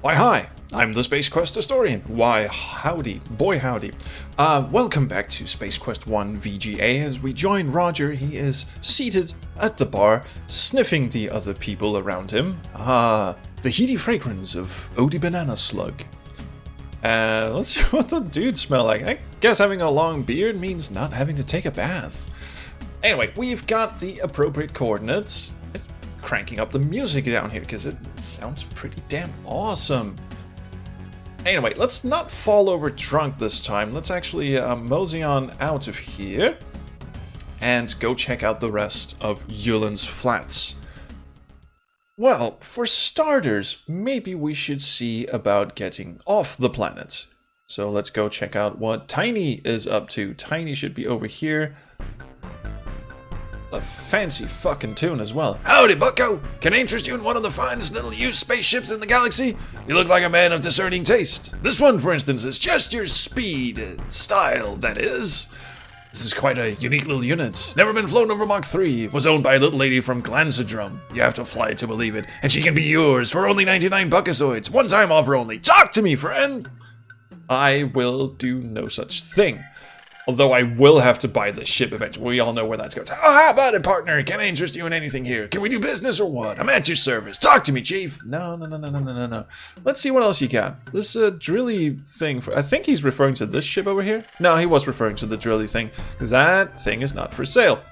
Why, hi, I'm the Space Quest historian. Why, howdy, boy howdy. Welcome back to Space Quest 1 VGA as we join Roger. He is seated at the bar, sniffing the other people around him. The heady fragrance of Odie Banana Slug. Let's see what the dudes smell like. I guess having a long beard means not having to take a bath. Anyway, we've got the appropriate coordinates. It's cranking up the music down here because it sounds pretty damn awesome. Anyway, let's not fall over drunk this time. Let's actually mosey on out of here and go check out the rest of Yulin's flats. Well, for starters, maybe we should see about getting off the planet. So let's go check out what Tiny is up to. Tiny should be over here. A fancy fucking tune as well. Howdy, bucko! Can I interest you in one of the finest little used spaceships in the galaxy? You look like a man of discerning taste. This one, for instance, is just your speed, style, that is. This is quite a unique little unit. Never been flown over Mach 3. Was owned by a little lady from Glansadrum. You have to fly it to believe it. And she can be yours for only 99 buckazoids. One-time offer only. Talk to me, friend! I will do no such thing. Although I will have to buy this ship eventually. We all know where that's going. Oh, how about it, partner? Can I interest you in anything here? Can we do business or what? I'm at your service. Talk to me, chief. No. Let's see what else you got. This drilly thing. I think he's referring to this ship over here. No, he was referring to the drilly thing. Because that thing is not for sale.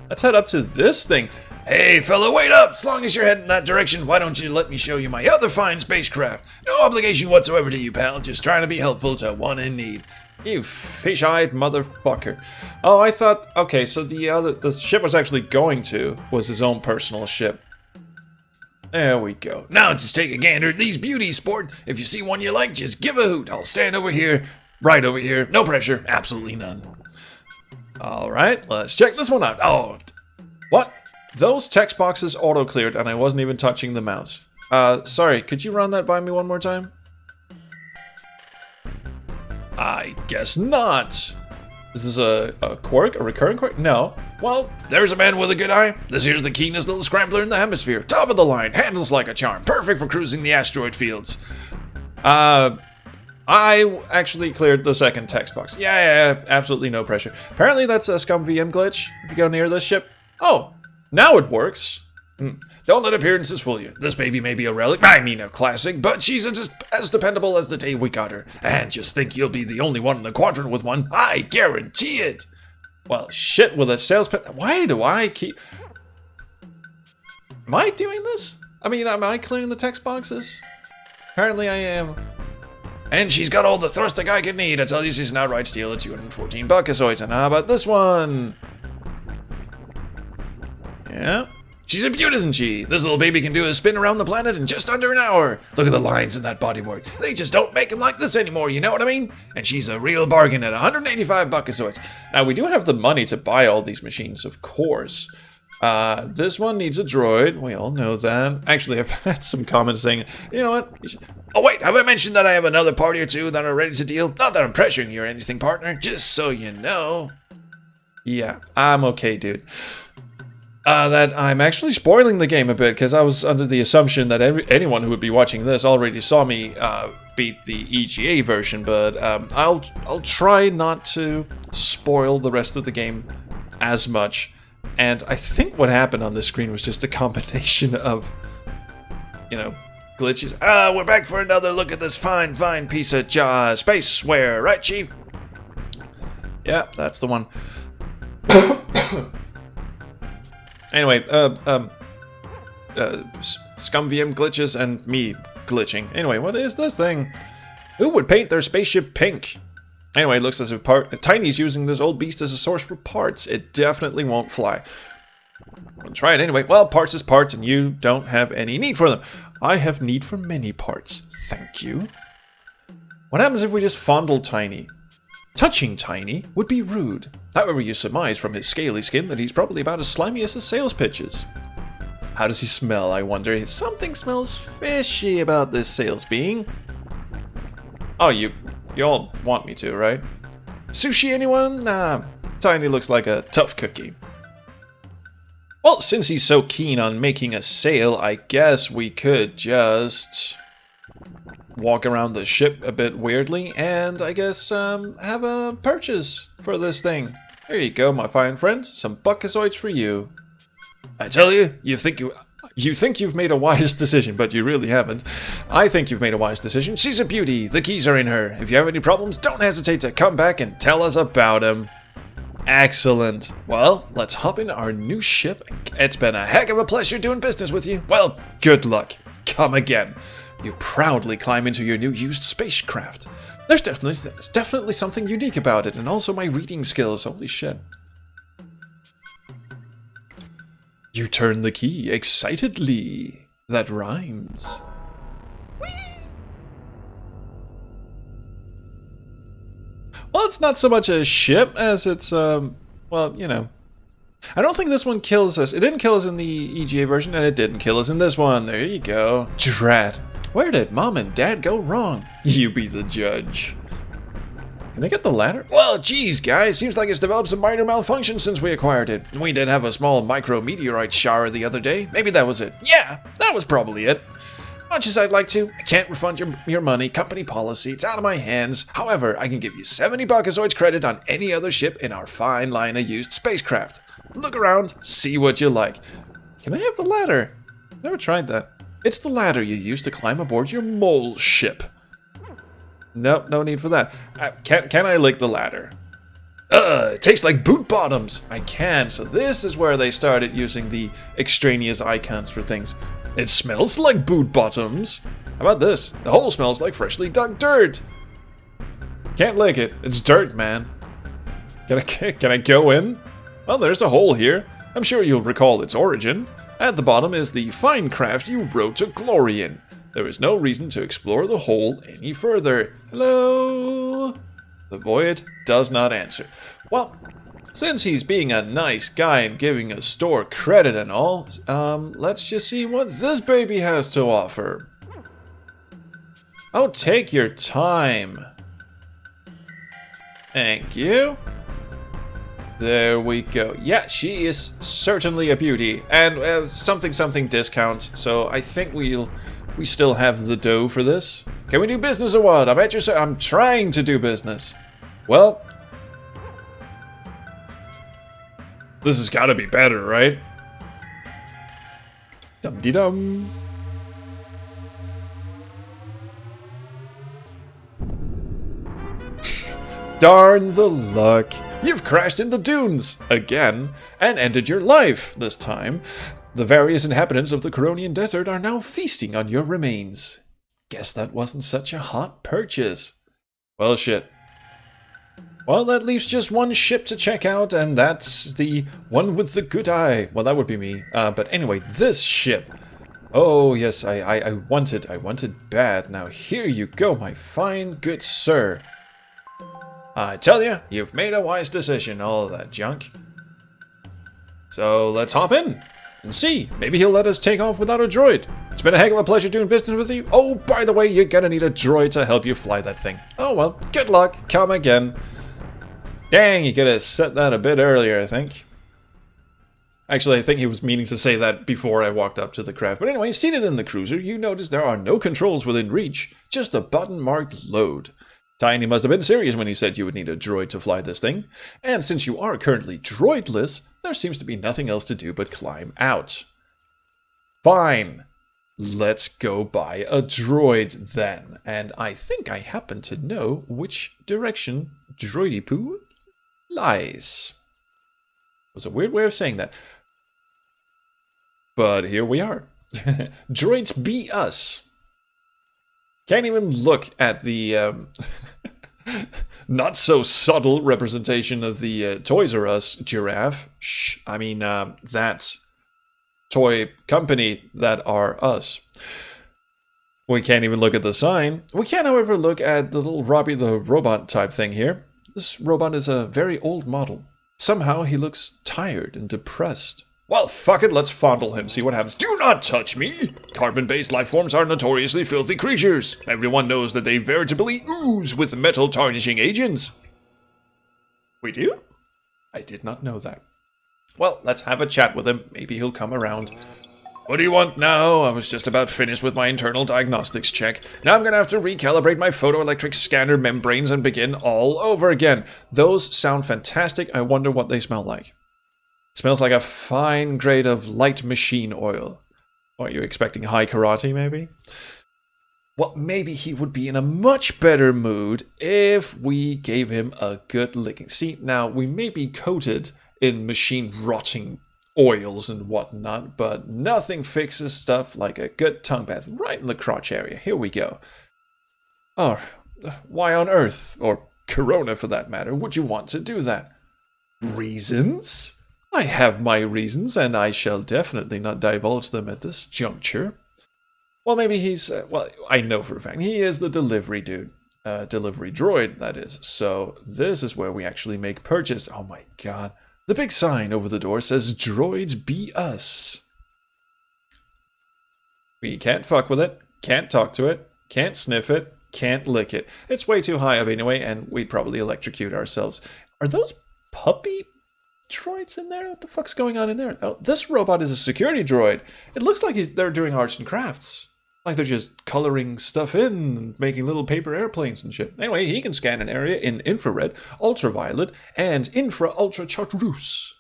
Let's head up to this thing. Hey, fella, wait up! As long as you're heading that direction, why don't you let me show you my other fine spacecraft? No obligation whatsoever to you, pal. Just trying to be helpful to one in need. You fish-eyed motherfucker. Oh, I thought... Okay, so the ship was actually going to was his own personal ship. There we go. Now just take a gander at these beauties, sport. If you see one you like, just give a hoot. I'll stand over here, right over here. No pressure. Absolutely none. Alright, let's check this one out. Oh, what? Those text boxes auto-cleared and I wasn't even touching the mouse. Sorry, could you run that by me one more time? I guess not. Is this a quirk? A recurring quirk? No. Well, there's a man with a good eye. This here's the keenest little scrambler in the hemisphere. Top of the line, handles like a charm. Perfect for cruising the asteroid fields. I actually cleared the second text box. Yeah, absolutely no pressure. Apparently that's a scum VM glitch. If you go near this ship. Oh, now it works. Don't let appearances fool you. This baby may be a relic, I mean a classic, but she's as dependable as the day we got her. And just think you'll be the only one in the quadrant with one. I guarantee it. Well, shit with a sales pitch. Why do I keep... Am I doing this? I mean, am I clearing the text boxes? Apparently I am. And she's got all the thrust a guy could need. I tell you, she's an outright steal at 214 buckazoids. And how about this one? Yeah. She's a beaut, isn't she? This little baby can do a spin around the planet in just under an hour. Look at the lines in that bodywork. They just don't make them like this anymore, you know what I mean? And she's a real bargain at 185 buckazoids. Now, we do have the money to buy all these machines, of course. This one needs a droid. We all know that. Actually, I've had some comments saying, you know what? Oh, wait, have I mentioned that I have another party or two that are ready to deal? Not that I'm pressuring you or anything, partner. Just so you know. Yeah, I'm okay, dude. That I'm actually spoiling the game a bit because I was under the assumption that anyone who would be watching this already saw me beat the EGA version, but I'll try not to spoil the rest of the game as much. And I think what happened on this screen was just a combination of, you know, glitches. We're back for another look at this fine piece of spaceware, right, Chief? Yeah, that's the one. Anyway, scum VM glitches and me glitching. Anyway, what is this thing? Who would paint their spaceship pink? Anyway, it looks as if Tiny's using this old beast as a source for parts. It definitely won't fly. I'll try it anyway. Well, parts is parts, and you don't have any need for them. I have need for many parts. Thank you. What happens if we just fondle Tiny? Touching Tiny would be rude. However, you surmise from his scaly skin that he's probably about as slimy as his sales pitches. How does he smell, I wonder? Something smells fishy about this sales being. Oh, you all want me to, right? Sushi, anyone? Nah, Tiny looks like a tough cookie. Well, since he's so keen on making a sale, I guess we could just walk around the ship a bit weirdly, and I guess have a purchase for this thing. Here you go, my fine friend. Some buckazoids for you. I tell you, you think you've made a wise decision, but you really haven't. I think you've made a wise decision. She's a beauty. The keys are in her. If you have any problems, don't hesitate to come back and tell us about them. Excellent. Well, let's hop in our new ship. It's been a heck of a pleasure doing business with you. Well, good luck. Come again. You proudly climb into your new used spacecraft. There's definitely something unique about it, and also my reading skills. Holy shit. You turn the key excitedly. That rhymes. Well, it's not so much a ship as it's, well, you know. I don't think this one kills us. It didn't kill us in the EGA version, and it didn't kill us in this one. There you go. Drat. Where did Mom and Dad go wrong? You be the judge. Can I get the ladder? Well, geez, guys. Seems like it's developed some minor malfunction since we acquired it. We did have a small micro-meteorite shower the other day. Maybe that was it. Yeah, that was probably it. Much as I'd like to, I can't refund your money. Company policy. It's out of my hands. However, I can give you 70 buckazoids credit on any other ship in our fine line of used spacecraft. Look around, see what you like. Can I have the ladder? Never tried that. It's the ladder you use to climb aboard your mole ship. Nope, no need for that. Can I lick the ladder? It tastes like boot bottoms. I can. So this is where they started using the extraneous icons for things. It smells like boot bottoms. How about this? The hole smells like freshly dug dirt. Can't lick it. It's dirt, man. Can I go in? Well, there's a hole here. I'm sure you'll recall its origin. At the bottom is the fine craft you rode to glory in. There is no reason to explore the hole any further. Hello? The void does not answer. Well, since he's being a nice guy and giving us store credit and all, let's just see what this baby has to offer. Oh, take your time. Thank you. There we go. Yeah, she is certainly a beauty. And something discount. So I think we still have the dough for this. Can we do business or what? I'm trying to do business. Well, this has got to be better, right? Dum-de-dum. Darn the luck. You've crashed in the dunes again and ended your life this time. The various inhabitants of the Coronian Desert are now feasting on your remains. Guess that wasn't such a hot purchase. Well, shit. Well, that leaves just one ship to check out, and that's the one with the good eye. Well, that would be me. But anyway, this ship. Oh, yes, I wanted bad. Now, here you go, my fine, good sir. I tell you, you've made a wise decision, all of that junk. So, let's hop in and see. Maybe he'll let us take off without a droid. It's been a heck of a pleasure doing business with you. Oh, by the way, you're gonna need a droid to help you fly that thing. Oh, well, good luck. Come again. Dang, you could have said that a bit earlier, I think. Actually, I think he was meaning to say that before I walked up to the craft. But anyway, seated in the cruiser, you notice there are no controls within reach, just a button marked load. Tiny must have been serious when he said you would need a droid to fly this thing. And since you are currently droidless, there seems to be nothing else to do but climb out. Fine. Let's go buy a droid then. And I think I happen to know which direction Droidy Poo lies. It was a weird way of saying that. But here we are. Droids be us. Can't even look at the not so subtle representation of the Toys R Us giraffe. Shh, I mean that toy company that are us. We can't even look at the sign. We can, however, look at the little Robbie the Robot type thing here. This robot is a very old model. Somehow he looks tired and depressed. Well, fuck it, let's fondle him, see what happens. Do not touch me! Carbon-based life forms are notoriously filthy creatures. Everyone knows that they veritably ooze with metal tarnishing agents. We do? I did not know that. Well, let's have a chat with him. Maybe he'll come around. What do you want now? I was just about finished with my internal diagnostics check. Now I'm gonna have to recalibrate my photoelectric scanner membranes and begin all over again. Those sound fantastic. I wonder what they smell like. It smells like a fine grade of light machine oil. What, you're expecting high karate, maybe? Well, maybe he would be in a much better mood if we gave him a good licking. See, now, we may be coated in machine rotting oils and whatnot, but nothing fixes stuff like a good tongue bath right in the crotch area. Here we go. Oh, why on earth, or Corona for that matter, would you want to do that? Reasons? I have my reasons, and I shall definitely not divulge them at this juncture. Well, maybe he's, well, I know for a fact, he is the delivery dude. Delivery droid, that is. So this is where we actually make purchase. Oh my god. The big sign over the door says, "Droids be us." We can't fuck with it, can't talk to it, can't sniff it, can't lick it. It's way too high up anyway, and we'd probably electrocute ourselves. Are those puppy droids in there? What the fuck's going on in there? Oh, this robot is a security droid. It looks like they're doing arts and crafts. Like they're just coloring stuff in and making little paper airplanes and shit. Anyway, he can scan an area in infrared, ultraviolet, and infra-ultra chartreuse.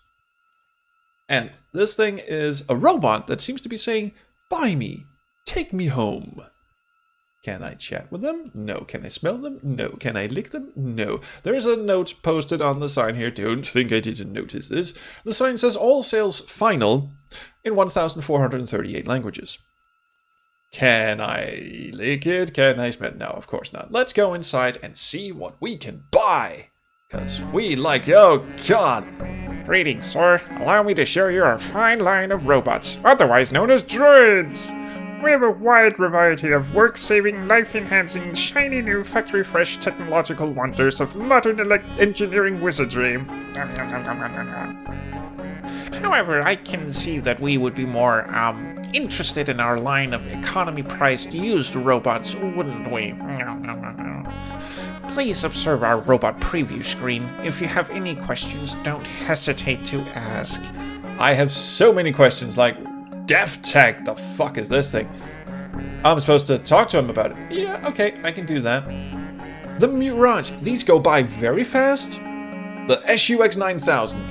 And this thing is a robot that seems to be saying, "Buy me, take me home." Can I chat with them? No. Can I smell them? No. Can I lick them? No. There's a note posted on the sign here. Don't think I didn't notice this. The sign says all sales final in 1,438 languages. Can I lick it? Can I smell it? No, of course not. Let's go inside and see what we can buy. Because we like, oh god. Greetings, sir. Allow me to show you our fine line of robots, otherwise known as droids. We have a wide variety of work-saving, life-enhancing, shiny new factory-fresh technological wonders of modern engineering wizardry. However, I can see that we would be more, interested in our line of economy-priced used robots, wouldn't we? Please observe our robot preview screen. If you have any questions, don't hesitate to ask. I have so many questions, like, Def Tech, the fuck is this thing? I'm supposed to talk to him about it. Yeah, okay, I can do that. The Mirage, these go by very fast. The SUX 9000.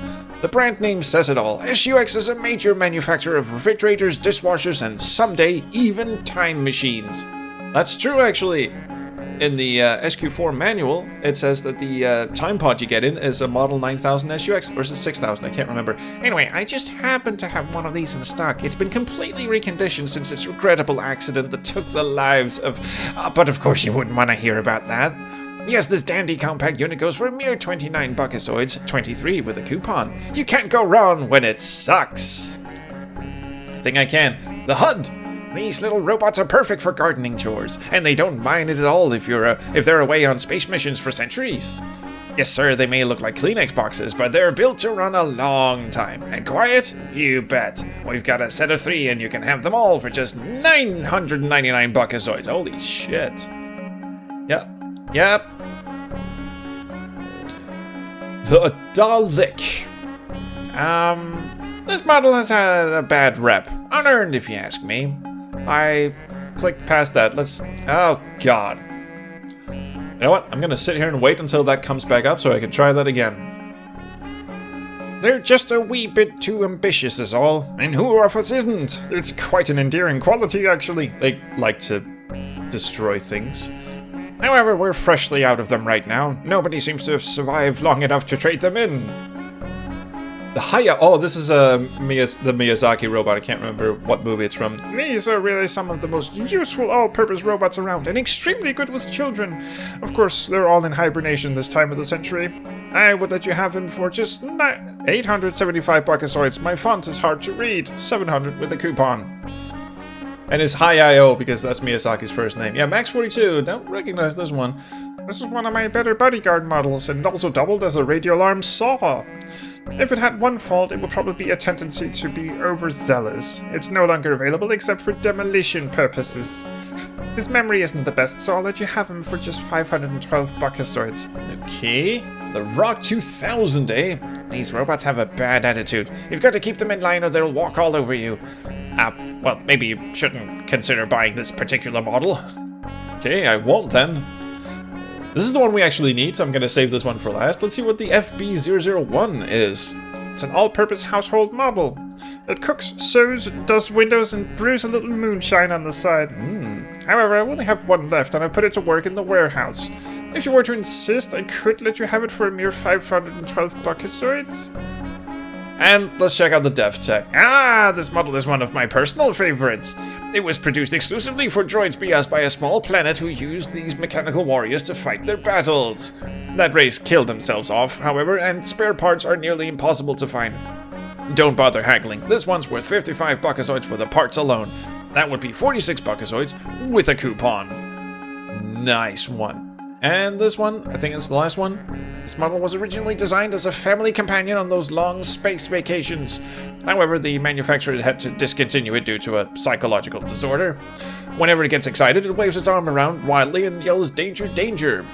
The brand name says it all. SUX is a major manufacturer of refrigerators, dishwashers, and someday even time machines. That's true, actually. In the SQ4 manual, it says that the time pod you get in is a Model 9000 SUX, or is it 6000? I can't remember. Anyway, I just happen to have one of these in stock. It's been completely reconditioned since its regrettable accident that took the lives of... but of course you wouldn't want to hear about that. Yes, this dandy compact unit goes for a mere 29 buckasoids, 23 with a coupon. You can't go wrong when it sucks. I think I can. The HUD! These little robots are perfect for gardening chores, and they don't mind it at all if they're away on space missions for centuries. Yes, sir, they may look like Kleenex boxes, but they're built to run a long time. And quiet? You bet. We've got a set of 3, and you can have them all for just 999 buckasoids. Holy shit. Yep. The Dalek. This model has had a bad rep. Unearned, if you ask me. I clicked past that. Oh, God. You know what? I'm going to sit here and wait until that comes back up so I can try that again. They're just a wee bit too ambitious is all. And who of us isn't? It's quite an endearing quality, actually. They like to destroy things. However, we're freshly out of them right now. Nobody seems to have survived long enough to trade them in. The Haya. Oh, this is the Miyazaki robot. I can't remember what movie it's from. These are really some of the most useful all-purpose robots around, and extremely good with children. Of course, they're all in hibernation this time of the century. I would let you have him for just 875 buckasoids. My font is hard to read. 700 with a coupon. And it's Hi-I-O because that's Miyazaki's first name. Yeah, Max 42. Don't recognize this one. This is one of my better bodyguard models, and also doubled as a radio alarm saw. If it had one fault, it would probably be a tendency to be overzealous. It's no longer available except for demolition purposes. His memory isn't the best, so I'll let you have him for just 512 buckasoids. Okay. The Rock 2000, eh? These robots have a bad attitude. You've got to keep them in line or they'll walk all over you. Well, maybe you shouldn't consider buying this particular model. Okay, I won't then. This is the one we actually need, so I'm going to save this one for last. Let's see what the FB001 is. It's an all-purpose household model. It cooks, sews, does windows, and brews a little moonshine on the side. However, I only have one left, and I put it to work in the warehouse. If you were to insist, I could let you have it for a mere 512 buckazoids. And let's check out the dev tech. This model is one of my personal favorites. It was produced exclusively for Droids BS by a small planet who used these mechanical warriors to fight their battles. That race killed themselves off, however, and spare parts are nearly impossible to find. Don't bother haggling. This one's worth 55 buckazoids for the parts alone. That would be 46 buckazoids with a coupon. Nice one. And this one, I think it's the last one. This model was originally designed as a family companion on those long space vacations. However, the manufacturer had to discontinue it due to a psychological disorder. Whenever it gets excited, it waves its arm around wildly and yells, "Danger, danger!"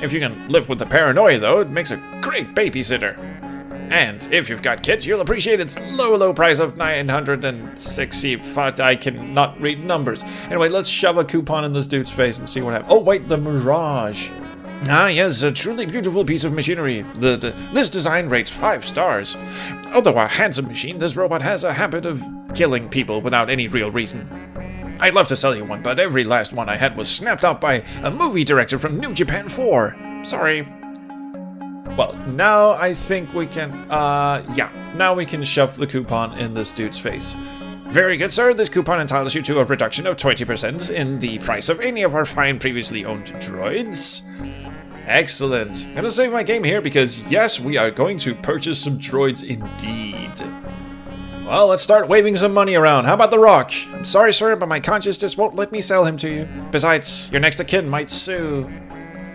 If you can live with the paranoia, though, it makes a great babysitter. And if you've got kids, you'll appreciate its low price of 965. I cannot read numbers. Anyway, let's shove a coupon in this dude's face and see what happens. Oh, wait, the Mirage. Yes, a truly beautiful piece of machinery. This design rates 5 stars. Although a handsome machine, this robot has a habit of killing people without any real reason. I'd love to sell you one, but every last one I had was snapped up by a movie director from New Japan 4. Sorry. Well, now I think we can, now we can shove the coupon in this dude's face. Very good, sir. This coupon entitles you to a reduction of 20% in the price of any of our fine previously owned droids. Excellent. I'm gonna save my game here because, yes, we are going to purchase some droids indeed. Well, let's start waving some money around. How about the Rock? I'm sorry, sir, but my conscience just won't let me sell him to you. Besides, your next of kin might sue.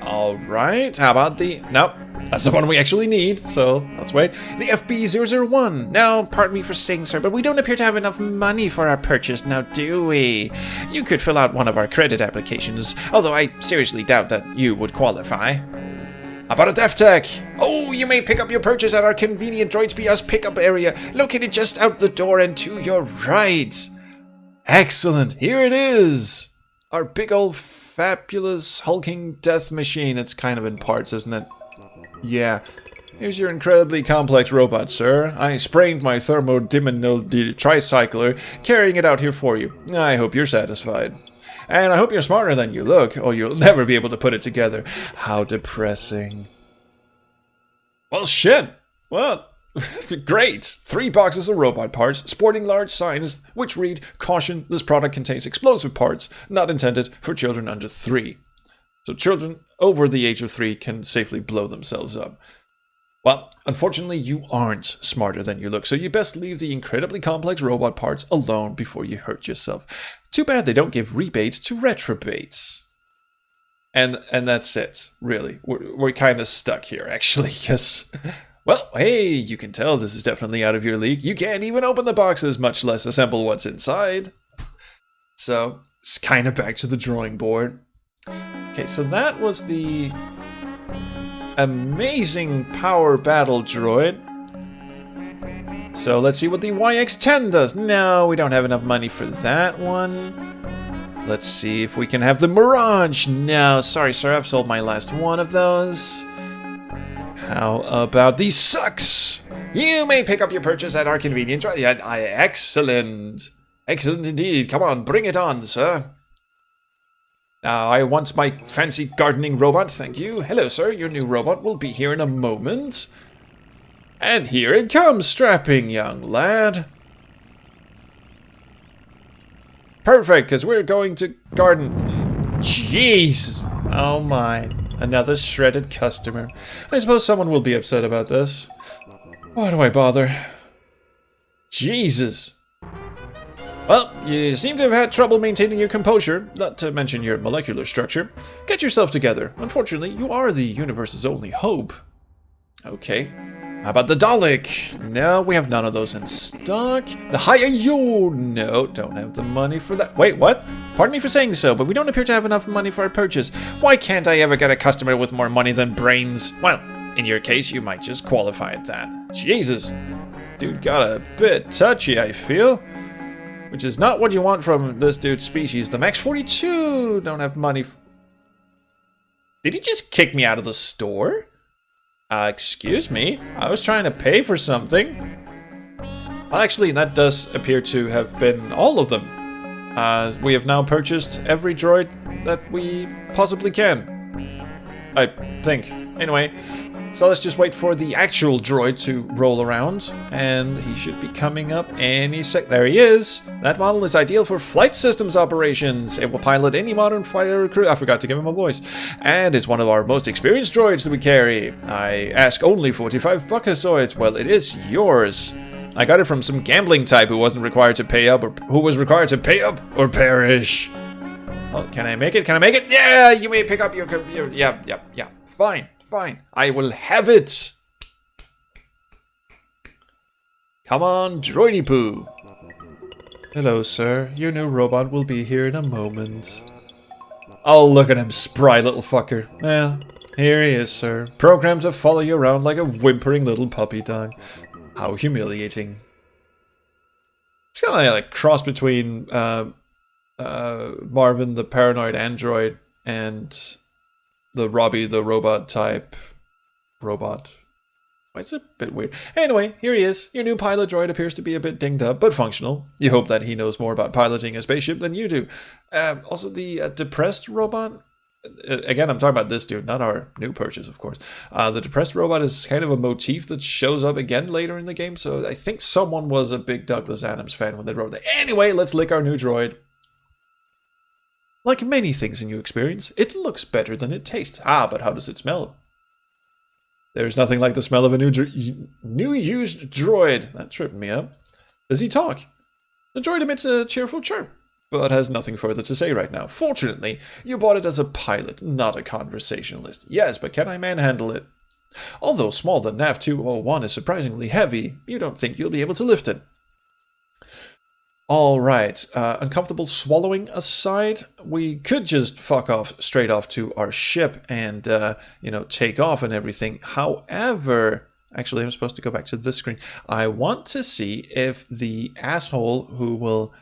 Alright, how about the... Nope, that's the one we actually need, so let's wait. The FB001. Now, pardon me for saying, sir, but we don't appear to have enough money for our purchase now, do we? You could fill out one of our credit applications, although I seriously doubt that you would qualify. How about a DefTech? Oh, you may pick up your purchase at our convenient Droids BS pickup area, located just out the door and to your right. Excellent, here it is. Our big old fabulous hulking death machine. It's kind of in parts, isn't it? Yeah. Here's your incredibly complex robot, sir. I sprained my thermodynamical tricycler carrying it out here for you. I hope you're satisfied. And I hope you're smarter than you look, or you'll never be able to put it together. How depressing. Well, shit. Well, great. 3 boxes of robot parts, sporting large signs which read, "Caution, this product contains explosive parts, not intended for children under 3. So children over the age of 3 can safely blow themselves up. Well, unfortunately, you aren't smarter than you look, so you best leave the incredibly complex robot parts alone before you hurt yourself. Too bad they don't give rebates to retrobates. And that's it, really. We're kind of stuck here, actually, because... Well, hey, you can tell this is definitely out of your league. You can't even open the boxes, much less assemble what's inside. So, it's kind of back to the drawing board. Okay, so that was the amazing power battle droid. So let's see what the YX-10 does. No, we don't have enough money for that one. Let's see if we can have the Mirage. No, sorry, sir, I've sold my last one of those. How about the Sucks? You may pick up your purchase at our convenient droid. Excellent. Excellent indeed. Come on, bring it on, sir. Now, I want my fancy gardening robot, thank you. Hello, sir, your new robot will be here in a moment. And here it comes, strapping young lad. Perfect, because we're going to garden. Jeez. Oh my. Another shredded customer. I suppose someone will be upset about this. Why do I bother? Jesus. Well, you seem to have had trouble maintaining your composure, not to mention your molecular structure. Get yourself together. Unfortunately, you are the universe's only hope. Okay. How about the Dalek? No, we have none of those in stock. The Hayayo? No, don't have the money for that. Wait, what? Pardon me for saying so, but we don't appear to have enough money for our purchase. Why can't I ever get a customer with more money than brains? Well, in your case, you might just qualify at that. Jesus. Dude got a bit touchy, I feel. which is not what you want from this dude's species. The Max 42 don't have money. Did he just kick me out of the store? Excuse me? I was trying to pay for something. Well, actually, that does appear to have been all of them. We have now purchased every droid that we possibly can. I think. Anyway, so let's just wait for the actual droid to roll around, and he should be coming up any sec. There he is! That model is ideal for flight systems operations. It will pilot any modern fighter crew. I forgot to give him a voice. And it's one of our most experienced droids that we carry. I ask only 45 buckazoids. Well, it is yours. I got it from some gambling type who wasn't required to pay up, or who was required to pay up or perish. Oh, can I make it? Can I make it? Yeah, you may pick up your yeah. Fine. I will have it. Come on, droidy poo. Hello, sir. Your new robot will be here in a moment. Oh, look at him, spry little fucker. Well, here he is, sir. Programmed to follow you around like a whimpering little puppy dog. How humiliating. It's kind of like a cross between Marvin the paranoid android and the Robbie the robot type robot. It's a bit weird. Anyway, here he is. Your new pilot droid appears to be a bit dinged up, but functional. You hope that he knows more about piloting a spaceship than you do. Also, the depressed robot. Again, I'm talking about this dude, not our new purchase, of course. The depressed robot is kind of a motif that shows up again later in the game, so I think someone was a big Douglas Adams fan when they wrote it. Anyway, let's lick our new droid. Like many things in your experience, it looks better than it tastes. But how does it smell? There's nothing like the smell of a new used droid. That tripped me up. Does he talk? The droid emits a cheerful chirp, but has nothing further to say right now. Fortunately, you bought it as a pilot, not a conversationalist. Yes, but can I manhandle it? Although small, the NAV 201 is surprisingly heavy. You don't think you'll be able to lift it. Alright, uncomfortable swallowing aside, we could just fuck off straight off to our ship and, take off and everything. However, actually I'm supposed to go back to this screen. I want to see if the asshole who will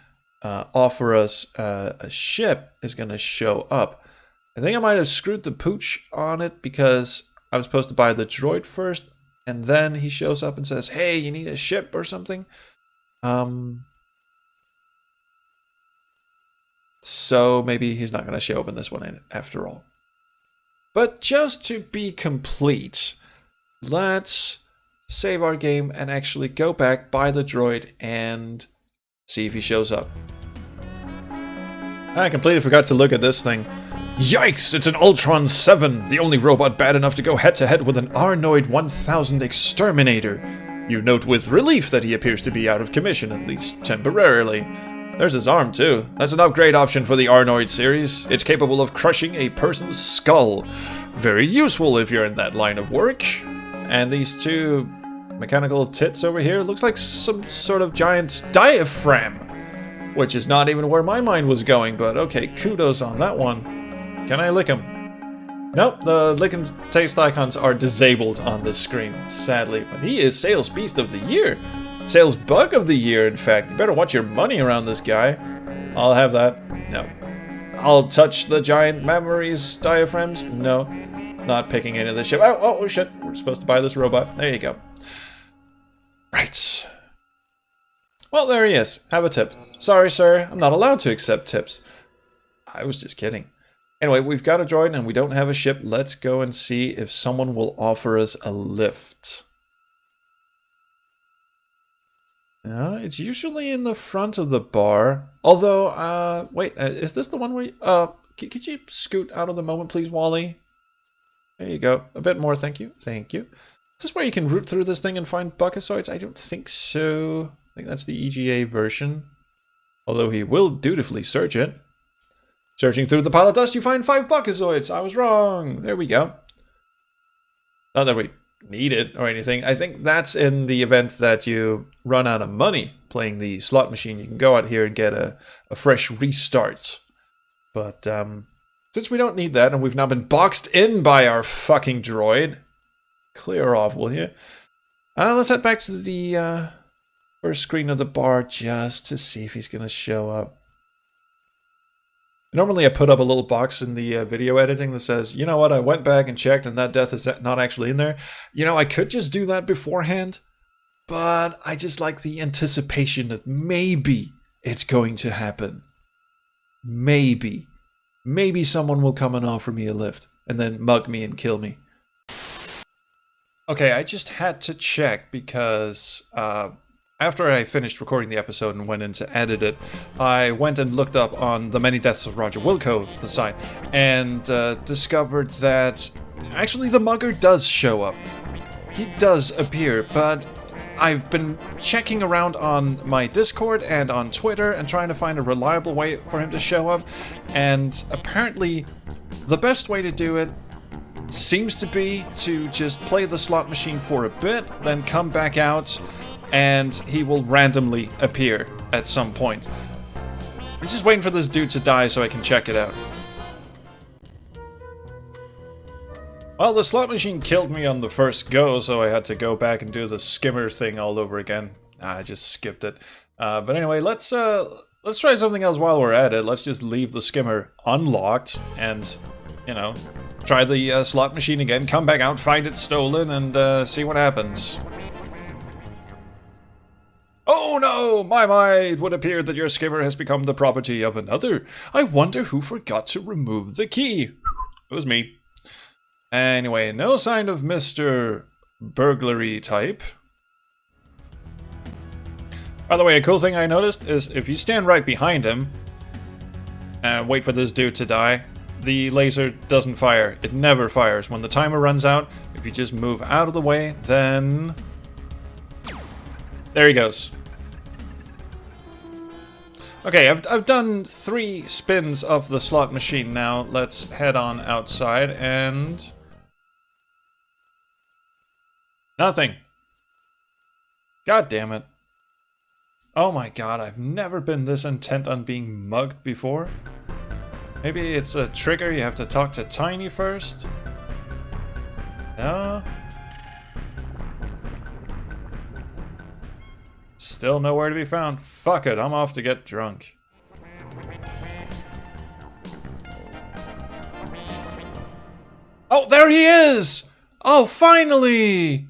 offer us a ship is going to show up. I think I might have screwed the pooch on it because I was supposed to buy the droid first, and then he shows up and says, hey, you need a ship or something? So maybe he's not going to show up in this one after all. But just to be complete, let's save our game and actually go back, buy the droid, and see if he shows up. I completely forgot to look at this thing. Yikes! It's an Ultron 7, the only robot bad enough to go head-to-head with an Arnoid 1000 exterminator. You note with relief that he appears to be out of commission, at least temporarily. There's his arm, too. That's an upgrade option for the Arnoid series. It's capable of crushing a person's skull. Very useful if you're in that line of work. And these two mechanical tits over here looks like some sort of giant diaphragm. Which is not even where my mind was going, but okay, kudos on that one. Can I lick him? Nope, the lick and taste icons are disabled on this screen, sadly. But he is Sales Beast of the Year. Sales Bug of the Year, in fact. You better watch your money around this guy. I'll have that. No. I'll touch the giant memories diaphragms. No. Not picking any of this shit. Oh, shit. We're supposed to buy this robot. There you go. Right. Well, there he is. Have a tip. Sorry, sir. I'm not allowed to accept tips. I was just kidding. Anyway, we've got a droid and we don't have a ship. Let's go and see if someone will offer us a lift. Yeah, it's usually in the front of the bar. Although, wait, is this the one where you, could you scoot out of the moment, please, Wally? There you go. A bit more, thank you. Thank you. Is this where you can root through this thing and find buckazoids? I don't think so. I think that's the EGA version. Although he will dutifully search it. Searching through the pile of dust, you find 5 buckazoids. I was wrong. There we go. Not that we need it or anything. I think that's in the event that you run out of money playing the slot machine. You can go out here and get a fresh restart. But since we don't need that and we've now been boxed in by our fucking droid, clear off, will you? Let's head back to the first screen of the bar just to see if he's going to show up. Normally I put up a little box in the video editing that says, you know what, I went back and checked and that death is not actually in there. You know, I could just do that beforehand, but I just like the anticipation that maybe it's going to happen. Maybe. Maybe someone will come and offer me a lift and then mug me and kill me. Okay, I just had to check because after I finished recording the episode and went in to edit it, I went and looked up on the Many Deaths of Roger Wilco, the site, and discovered that actually the mugger does show up. He does appear, but I've been checking around on my Discord and on Twitter and trying to find a reliable way for him to show up, and apparently the best way to do it seems to be to just play the slot machine for a bit, then come back out, and he will randomly appear at some point. I'm just waiting for this dude to die so I can check it out. Well, the slot machine killed me on the first go, so I had to go back and do the skimmer thing all over again. I just skipped it. But anyway, let's try something else while we're at it. Let's just leave the skimmer unlocked and, you know, try the slot machine again, come back out, find it stolen, and see what happens. Oh no! My, it would appear that your skimmer has become the property of another. I wonder who forgot to remove the key. It was me. Anyway, no sign of Mr. Burglary type. By the way, a cool thing I noticed is if you stand right behind him and wait for this dude to die, the laser doesn't fire. It never fires. When the timer runs out, if you just move out of the way, then... there he goes. Okay, I've done 3 spins of the slot machine now. Let's head on outside and... nothing. God damn it. Oh my god, I've never been this intent on being mugged before. Maybe it's a trigger, you have to talk to Tiny first? No? Still nowhere to be found. Fuck it, I'm off to get drunk. Oh, there he is! Oh, finally!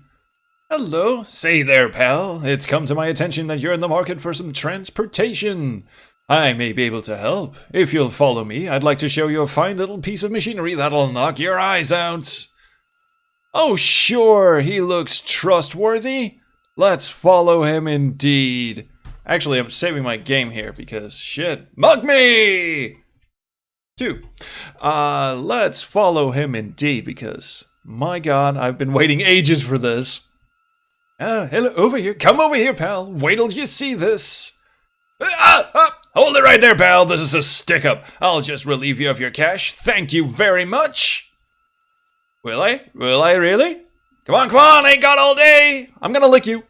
Hello. Say there, pal. It's come to my attention that you're in the market for some transportation. I may be able to help. If you'll follow me, I'd like to show you a fine little piece of machinery that'll knock your eyes out. Oh, sure, he looks trustworthy. Let's follow him indeed. Actually, I'm saving my game here because shit. Mug me! 2. Let's follow him indeed because, my god, I've been waiting ages for this. Hello, over here. Come over here, pal. Wait till you see this. Hold it right there, pal. This is a stick-up. I'll just relieve you of your cash. Thank you very much. Will I? Will I really? Come on, ain't got all day. I'm gonna lick you.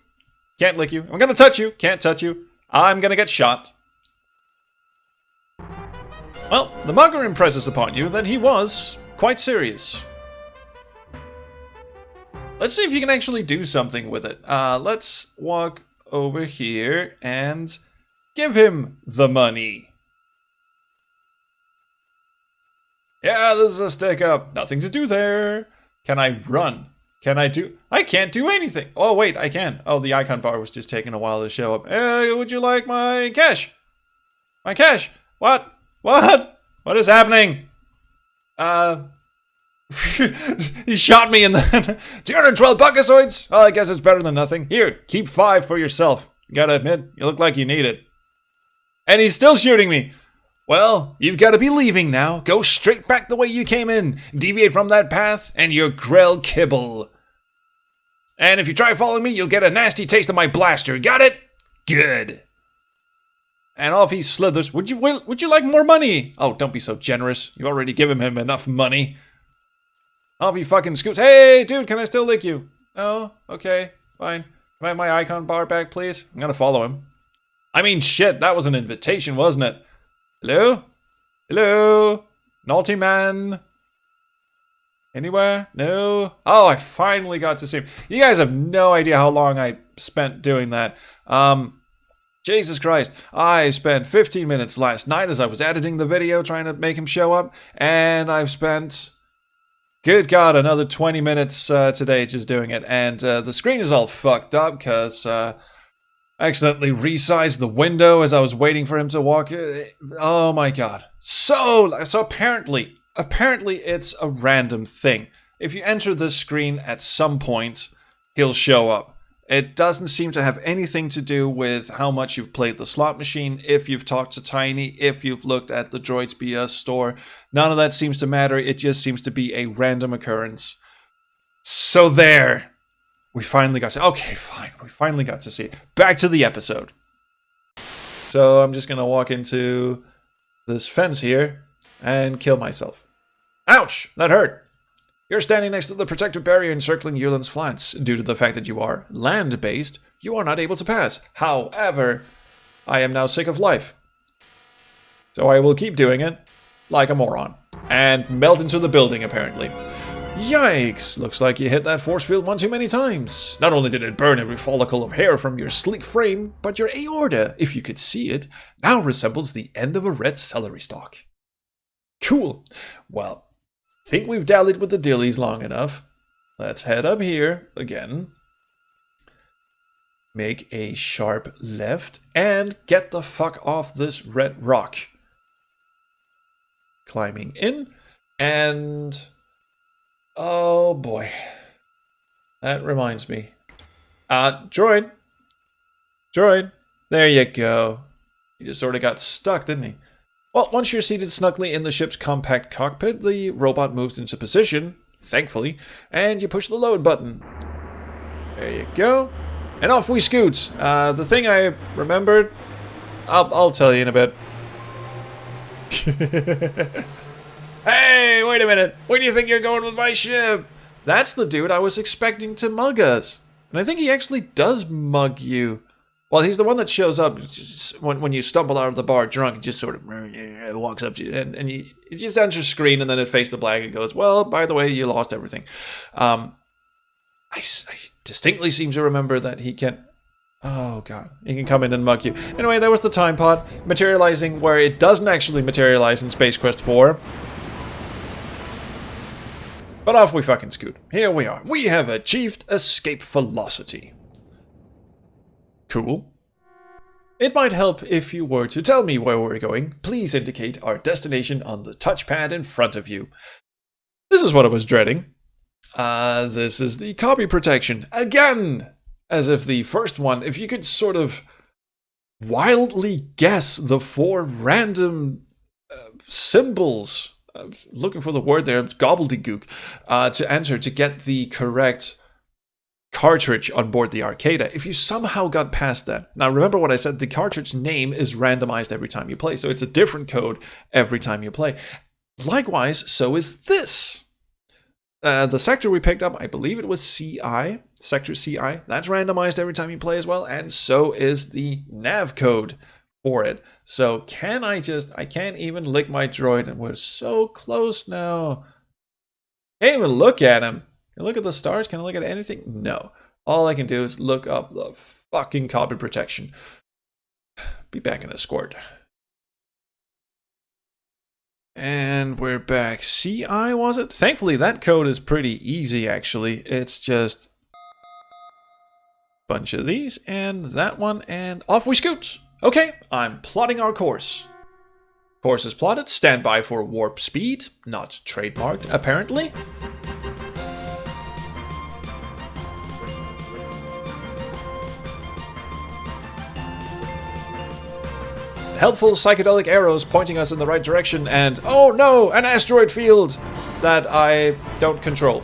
Can't lick you. I'm gonna touch you. Can't touch you. I'm gonna get shot. Well, the mugger impresses upon you that he was quite serious. Let's see if you can actually do something with it. Let's walk over here and give him the money. Yeah, this is a stick up. Nothing to do there. Can I run? Can I do... I can't do anything. Oh, wait, I can. Oh, the icon bar was just taking a while to show up. Hey, would you like my cash? My cash? What? What? What is happening? He shot me and then... 212 buckasoids? Well, I guess it's better than nothing. Here, keep 5 for yourself. Gotta admit, you look like you need it. And he's still shooting me. Well, you've got to be leaving now. Go straight back the way you came in. Deviate from that path, and you're grell kibble. And if you try following me, you'll get a nasty taste of my blaster. Got it? Good. And off he slithers. Would you like more money? Oh, don't be so generous. You already given him enough money. Off he fucking scoots. Hey, dude, can I still lick you? Oh, okay, fine. Can I have my icon bar back, please? I'm gonna follow him. I mean, shit, that was an invitation, wasn't it? Hello? Hello? Naughty man? Anywhere? No? Oh, I finally got to see him. You guys have no idea how long I spent doing that. Jesus Christ, I spent 15 minutes last night as I was editing the video trying to make him show up, and I've spent, good God, another 20 minutes today just doing it, and the screen is all fucked up because I accidentally resized the window as I was waiting for him to walk. Oh my God. So apparently it's a random thing. If you enter this screen at some point, he'll show up. It doesn't seem to have anything to do with how much you've played the slot machine, if you've talked to Tiny, if you've looked at the Droid's BS store. None of that seems to matter. It just seems to be a random occurrence. So there. We finally got to... Okay, fine. We finally got to see it. Back to the episode. So I'm just going to walk into this fence here and kill myself. Ouch! That hurt. You're standing next to the protective barrier encircling Yulin's flats. Due to the fact that you are land-based, you are not able to pass. However, I am now sick of life. So I will keep doing it like a moron. And melt into the building, apparently. Yikes! Looks like you hit that force field one too many times. Not only did it burn every follicle of hair from your sleek frame, but your aorta, if you could see it, now resembles the end of a red celery stalk. Cool. Well, think we've dallied with the dillies long enough. Let's head up here again. Make a sharp left and get the fuck off this red rock. Climbing in and... oh boy. That reminds me. Droid. Droid. There you go. He just sort of got stuck, didn't he? Well, once you're seated snugly in the ship's compact cockpit, the robot moves into position, thankfully, and you push the load button. There you go. And off we scoot. The thing I remembered, I'll tell you in a bit. Hey, wait a minute. Where do you think you're going with my ship? That's the dude I was expecting to mug us. And I think he actually does mug you. Well, he's the one that shows up when you stumble out of the bar drunk, just sort of walks up to you, and you just enters screen, and then it faces the black and goes, well, by the way, you lost everything. I distinctly seem to remember that he can... oh, God. He can come in and mug you. Anyway, there was the time pod, materializing where it doesn't actually materialize in Space Quest 4. But off we fucking scoot. Here we are. We have achieved escape velocity. Cool. It might help if you were to tell me where we're going. Please indicate our destination on the touchpad in front of you. This is what I was dreading. This is the copy protection. Again! As if the first one, if you could sort of wildly guess the 4 random symbols, looking for the word there, gobbledygook, to enter to get the correct cartridge on board the Arcada. If you somehow got past that, now remember what I said, the cartridge name is randomized every time you play, so it's a different code every time you play. Likewise, so is this. The sector we picked up, I believe it was CI, sector CI, that's randomized every time you play as well, and so is the nav code for it. So I can't even lick my droid, and we're so close now. Can't even look at him. Can I look at the stars? Can I look at anything? No. All I can do is look up the fucking copy protection. Be back in a squirt. And we're back. CI, was it? Thankfully, that code is pretty easy, actually. It's just a bunch of these, and that one, and off we scoot. Okay, I'm plotting our course. Course is plotted. Stand by for warp speed. Not trademarked, apparently. Helpful psychedelic arrows pointing us in the right direction, and oh no, an asteroid field that I don't control.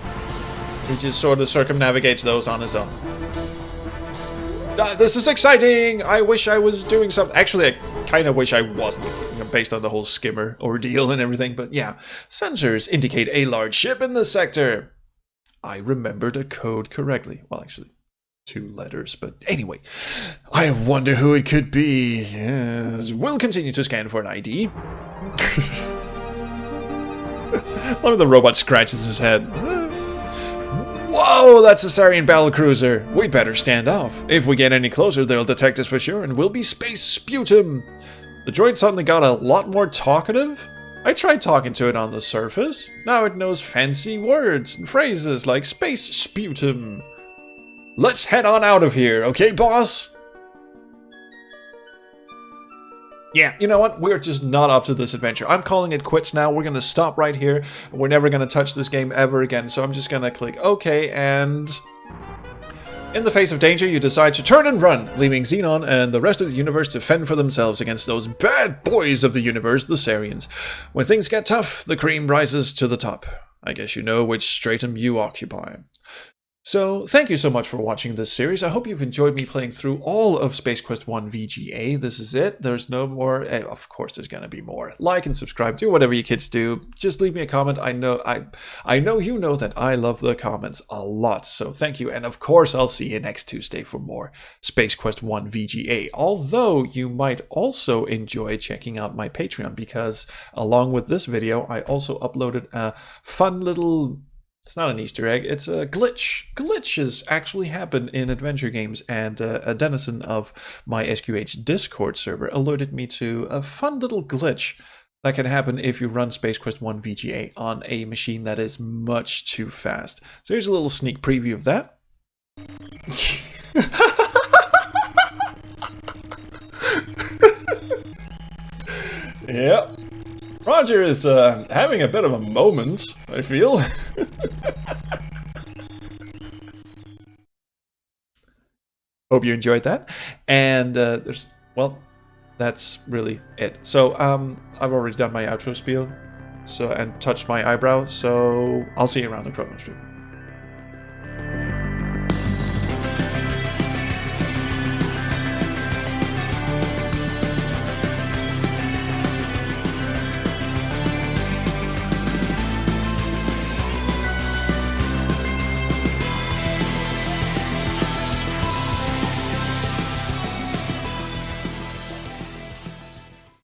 He just sort of circumnavigates those on his own. This is exciting! I wish I was doing something. Actually, I kind of wish I wasn't, based on the whole skimmer ordeal and everything, but yeah. Sensors indicate a large ship in the sector. I remembered a code correctly. Well, actually, 2 letters, but anyway. I wonder who it could be. Yes. We'll continue to scan for an ID. One of the robot scratches his head. Whoa! Oh, that's a Sarian battlecruiser. We'd better stand off. If we get any closer, they'll detect us for sure, and we'll be space sputum. The droid suddenly got a lot more talkative. I tried talking to it on the surface. Now it knows fancy words and phrases like space sputum. Let's head on out of here, okay, boss? Yeah, you know what? We're just not up to this adventure. I'm calling it quits now. We're going to stop right here. We're never going to touch this game ever again. So I'm just going to click OK, and in the face of danger, you decide to turn and run, leaving Xenon and the rest of the universe to fend for themselves against those bad boys of the universe, the Sarians. When things get tough, the cream rises to the top. I guess you know which stratum you occupy. So, thank you so much for watching this series. I hope you've enjoyed me playing through all of Space Quest 1 VGA. This is it. There's no more. Of course, there's going to be more. Like and subscribe. Do whatever you kids do. Just leave me a comment. I know you know that I love the comments a lot. So, thank you. And of course, I'll see you next Tuesday for more Space Quest 1 VGA. Although, you might also enjoy checking out my Patreon, because along with this video, I also uploaded a fun little... It's not an Easter egg, it's a glitch. Glitches actually happen in adventure games, and a denizen of my SQH Discord server alerted me to a fun little glitch that can happen if you run Space Quest 1 VGA on a machine that is much too fast. So here's a little sneak preview of that. Yep. Roger is having a bit of a moment, I feel. Hope you enjoyed that. And that's really it. So I've already done my outro spiel, and touched my eyebrow, so I'll see you around the Chrono Stream.